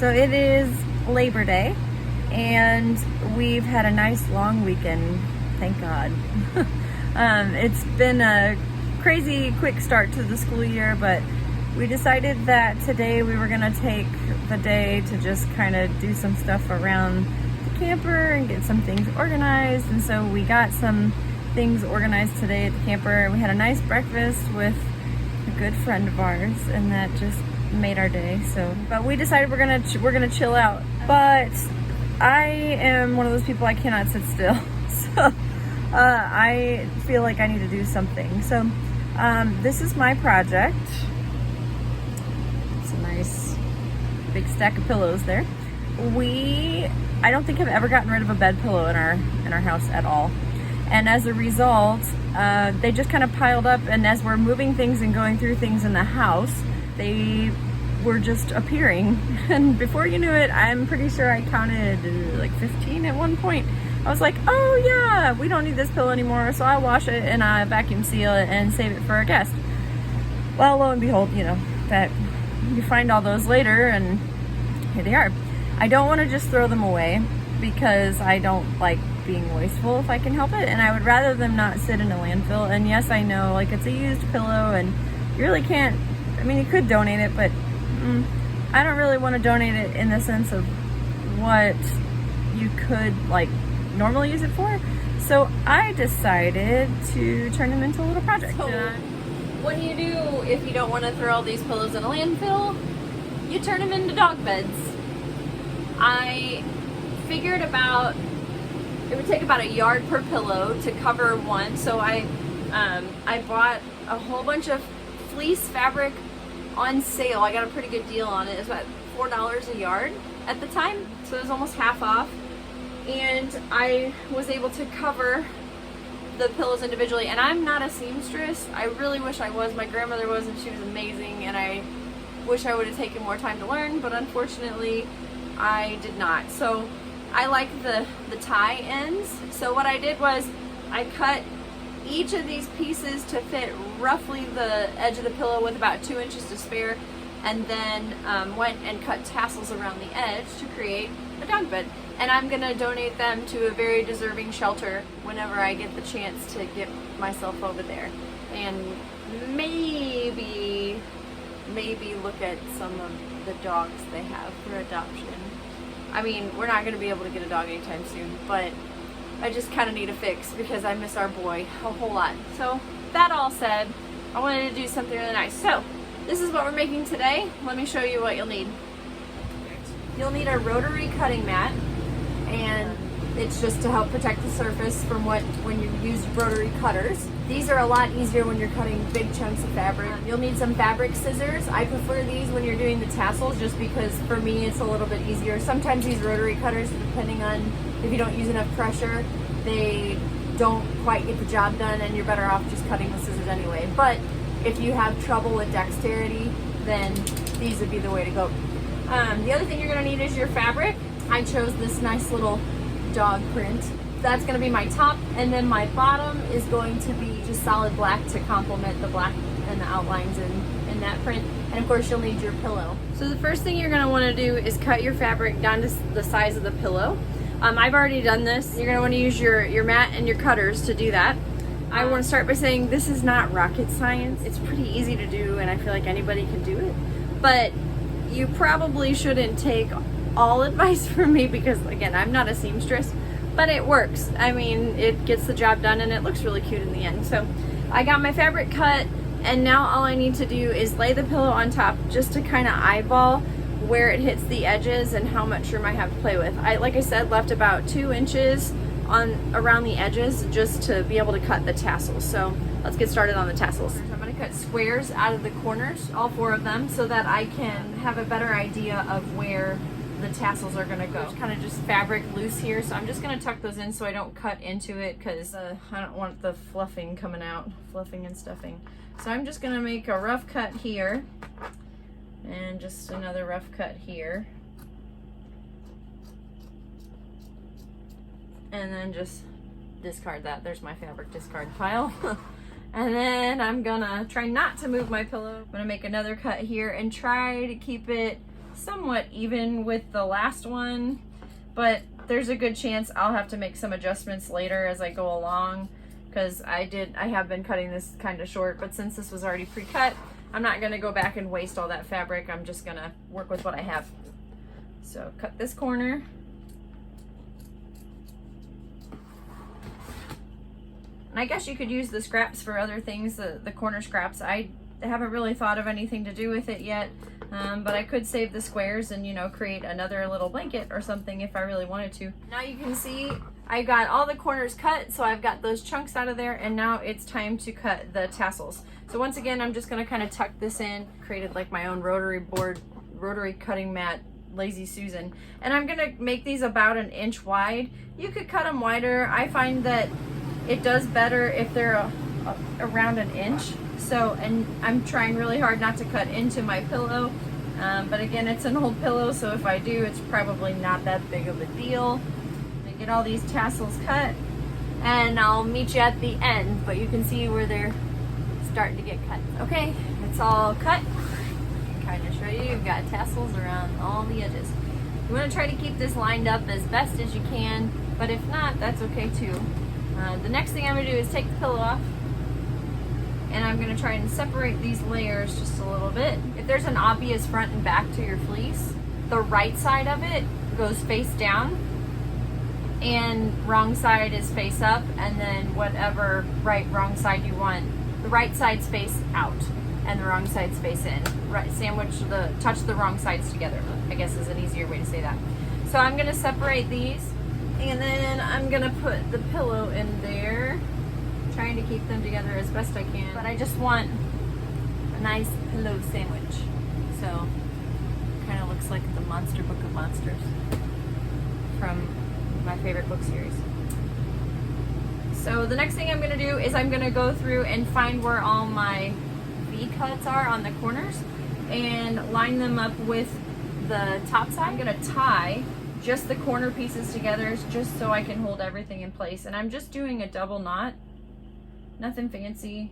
So it is Labor Day, and we've had a nice long weekend, thank God. It's been a crazy quick start to the school year, but we decided that today we were gonna take the day to just kind of do some stuff around the camper and get some things organized. And so we got some things organized today at the camper. We had a nice breakfast with a good friend of ours, and that just made our day. So, but we decided we're gonna chill out. But I am one of those people, I cannot sit still. So I feel like I need to do something. So this is my project. It's a nice big stack of pillows there. I don't think I've ever gotten rid of a bed pillow in our house at all. And as a result, they just kind of piled up, and as we're moving things and going through things in the house, they were just appearing. And before you knew it, I'm pretty sure I counted like 15 at one point. I was like, oh yeah, we don't need this pillow anymore, so I wash it and I vacuum seal it and save it for a guest. Well, lo and behold, you know, that you find all those later, and here they are. I don't want to just throw them away because I don't like being wasteful if I can help it, and I would rather them not sit in a landfill. And yes, I know, like, it's a used pillow and you really can't, I mean, you could donate it, but I don't really want to donate it in the sense of what you could like normally use it for. So I decided to turn them into a little project. So, what do you do if you don't want to throw all these pillows in a landfill? You turn them into dog beds. I figured it would take about a yard per pillow to cover one. So I bought a whole bunch of fleece fabric on sale. I got a pretty good deal on it. It was about $4 a yard at the time, so it was almost half off. And I was able to cover the pillows individually. And I'm not a seamstress. I really wish I was. My grandmother was, and she was amazing, and I wish I would have taken more time to learn, but unfortunately I did not. So I like the tie ends. So what I did was I cut each of these pieces to fit roughly the edge of the pillow with about 2 inches to spare, and then went and cut tassels around the edge to create a dog bed. And I'm gonna donate them to a very deserving shelter whenever I get the chance to get myself over there, and maybe look at some of the dogs they have for adoption. I mean, we're not gonna be able to get a dog anytime soon, but I just kind of need a fix because I miss our boy a whole lot. So that all said, I wanted to do something really nice. So this is what we're making today. Let me show you what you'll need. You'll need a rotary cutting mat, and it's just to help protect the surface from when you use rotary cutters. These are a lot easier when you're cutting big chunks of fabric. You'll need some fabric scissors. I prefer these when you're doing the tassels just because for me it's a little bit easier. Sometimes these rotary cutters, depending on if you don't use enough pressure, they don't quite get the job done, and you're better off just cutting the scissors anyway. But if you have trouble with dexterity, then these would be the way to go. The other thing you're gonna need is your fabric. I chose this nice little dog print. That's going to be my top, and then my bottom is going to be just solid black to complement the black and the outlines in that print. And of course you'll need your pillow. So the first thing you're going to want to do is cut your fabric down to the size of the pillow. I've already done this. You're going to want to use your mat and your cutters to do that. I want to start by saying this is not rocket science. It's pretty easy to do, and I feel like anybody can do it. But you probably shouldn't take all advice from me because, again, I'm not a seamstress. But it works. I mean, it gets the job done, and it looks really cute in the end. So I got my fabric cut, and now all I need to do is lay the pillow on top just to kind of eyeball where it hits the edges and how much room I have to play with. Like I said, left about 2 inches around the edges just to be able to cut the tassels. So let's get started on the tassels. I'm going to cut squares out of the corners, all 4 of them, so that I can have a better idea of where the tassels are gonna go. There's kind of just fabric loose here, so I'm just gonna tuck those in so I don't cut into it, because I don't want the fluffing coming out, fluffing and stuffing. So I'm just gonna make a rough cut here, and just another rough cut here, and then just discard that. There's my fabric discard pile. And then I'm gonna try not to move my pillow. I'm gonna make another cut here and try to keep it somewhat even with the last one, but there's a good chance I'll have to make some adjustments later as I go along, because I have been cutting this kind of short, but since this was already pre-cut, I'm not gonna go back and waste all that fabric. I'm just gonna work with what I have. So cut this corner. And I guess you could use the scraps for other things, the corner scraps. I haven't really thought of anything to do with it yet, but I could save the squares and, you know, create another little blanket or something if I really wanted to. Now you can see I got all the corners cut, so I've got those chunks out of there, and now it's time to cut the tassels. So once again, I'm just gonna kind of tuck this in, created like my own rotary cutting mat, Lazy Susan. And I'm gonna make these about 1 inch wide. You could cut them wider. I find that it does better if they're around 1 inch. So, and I'm trying really hard not to cut into my pillow. But again, it's an old pillow, so if I do, it's probably not that big of a deal. I get all these tassels cut, and I'll meet you at the end, but you can see where they're starting to get cut. Okay, it's all cut. I can kind of show you, you've got tassels around all the edges. You want to try to keep this lined up as best as you can, but if not, that's okay too. The next thing I'm going to do is take the pillow off, and I'm going to try and separate these layers just a little bit. If there's an obvious front and back to your fleece, the right side of it goes face down, and wrong side is face up, and then whatever wrong side you want. The right side's face out, and the wrong side's face in. Right, touch the wrong sides together, I guess is an easier way to say that. So I'm going to separate these, and then I'm going to put the pillow in there, trying to keep them together as best I can. But I just want a nice pillow sandwich. So kind of looks like the Monster Book of Monsters from my favorite book series. So the next thing I'm going to do is I'm going to go through and find where all my V cuts are on the corners and line them up with the top side. I'm going to tie just the corner pieces together just so I can hold everything in place. And I'm just doing a double knot, nothing fancy.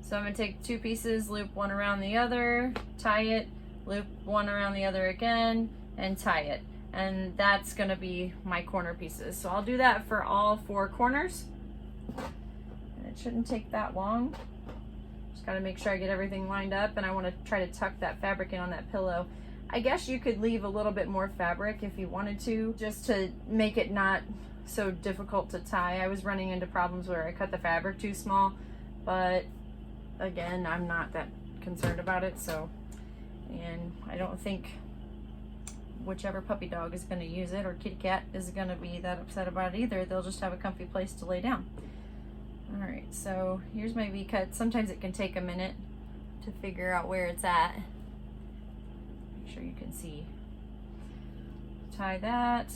So I'm going to take 2 pieces, loop one around the other, tie it, loop one around the other again, and tie it. And that's going to be my corner pieces. So I'll do that for all 4 corners. And it shouldn't take that long. Just got to make sure I get everything lined up, and I want to try to tuck that fabric in on that pillow. I guess you could leave a little bit more fabric if you wanted to, just to make it not so difficult to tie. I was running into problems where I cut the fabric too small, but again, I'm not that concerned about it. So, and I don't think whichever puppy dog is going to use it, or kitty cat, is going to be that upset about it either. They'll just have a comfy place to lay down. All right, so here's my V-cut. Sometimes it can take a minute to figure out where it's at. Make sure you can see. Tie that,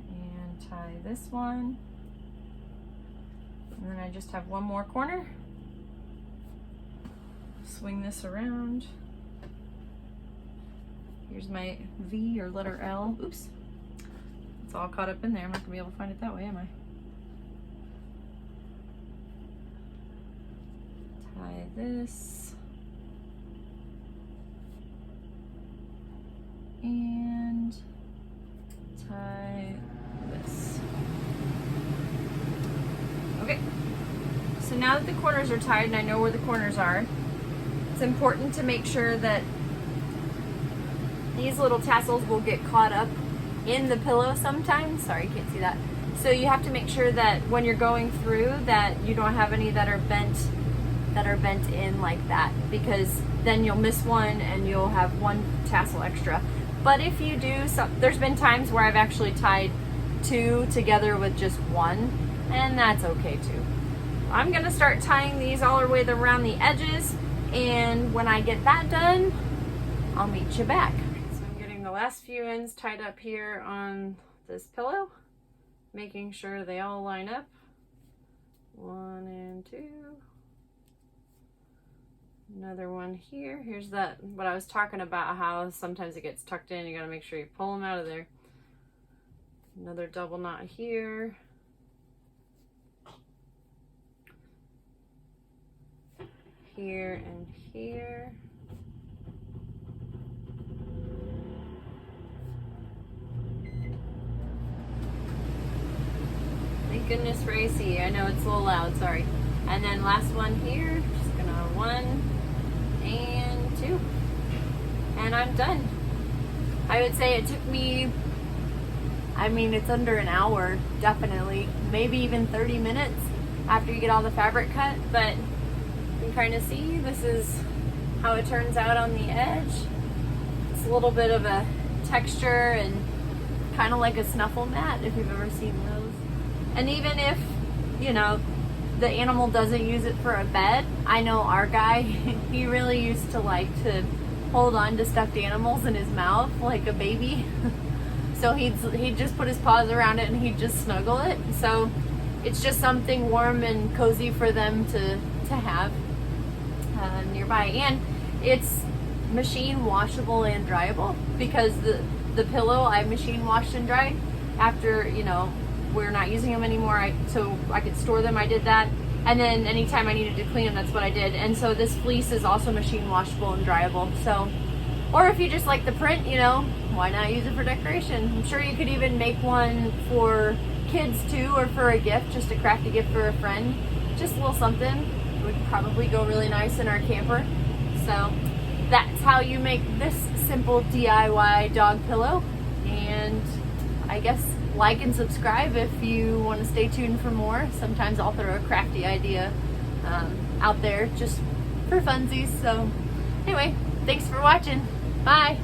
and tie this one, and then I just have one more corner. Swing this around. Here's my V, or letter L. Oops. It's all caught up in there. I'm not going to be able to find it that way, am I? Tie this. And tie this. Okay. So now that the corners are tied and I know where the corners are, it's important to make sure that these little tassels will get caught up in the pillow sometimes. Sorry, you can't see that. So you have to make sure that when you're going through that you don't have any that are bent in like that, because then you'll miss one and you'll have one tassel extra. But if you do, there's been times where I've actually tied 2 together with just one, and that's okay too. I'm gonna start tying these all the way around the edges, and when I get that done, I'll meet you back. So I'm getting the last few ends tied up here on this pillow, making sure they all line up. 1 and 2. Another one here. Here's that, what I was talking about, how sometimes it gets tucked in. You gotta make sure you pull them out of there. Another double knot here. Here and here. is for AC. I know it's a little loud, sorry. And then last one here, just gonna 1 and 2. And I'm done. I would say it took me, I mean, it's under an hour, definitely. Maybe even 30 minutes after you get all the fabric cut, but you can kind of see this is how it turns out on the edge. It's a little bit of a texture and kind of like a snuffle mat if you've ever seen those. And even if, you know, the animal doesn't use it for a bed, I know our guy, he really used to like to hold on to stuffed animals in his mouth like a baby. So he'd just put his paws around it and he'd just snuggle it. So it's just something warm and cozy for them to have nearby. And it's machine washable and dryable, because the pillow I machine washed and dried after, you know, we're not using them anymore, so I could store them. I did that, and then anytime I needed to clean them, that's what I did. And so this fleece is also machine washable and dryable. So, or if you just like the print, you know, why not use it for decoration? I'm sure you could even make one for kids too, or for a gift, just a crafty gift for a friend. Just a little something would probably go really nice in our camper. So that's how you make this simple DIY dog pillow. And I guess like and subscribe if you want to stay tuned for more. Sometimes I'll throw a crafty idea out there just for funsies. So anyway, thanks for watching. Bye.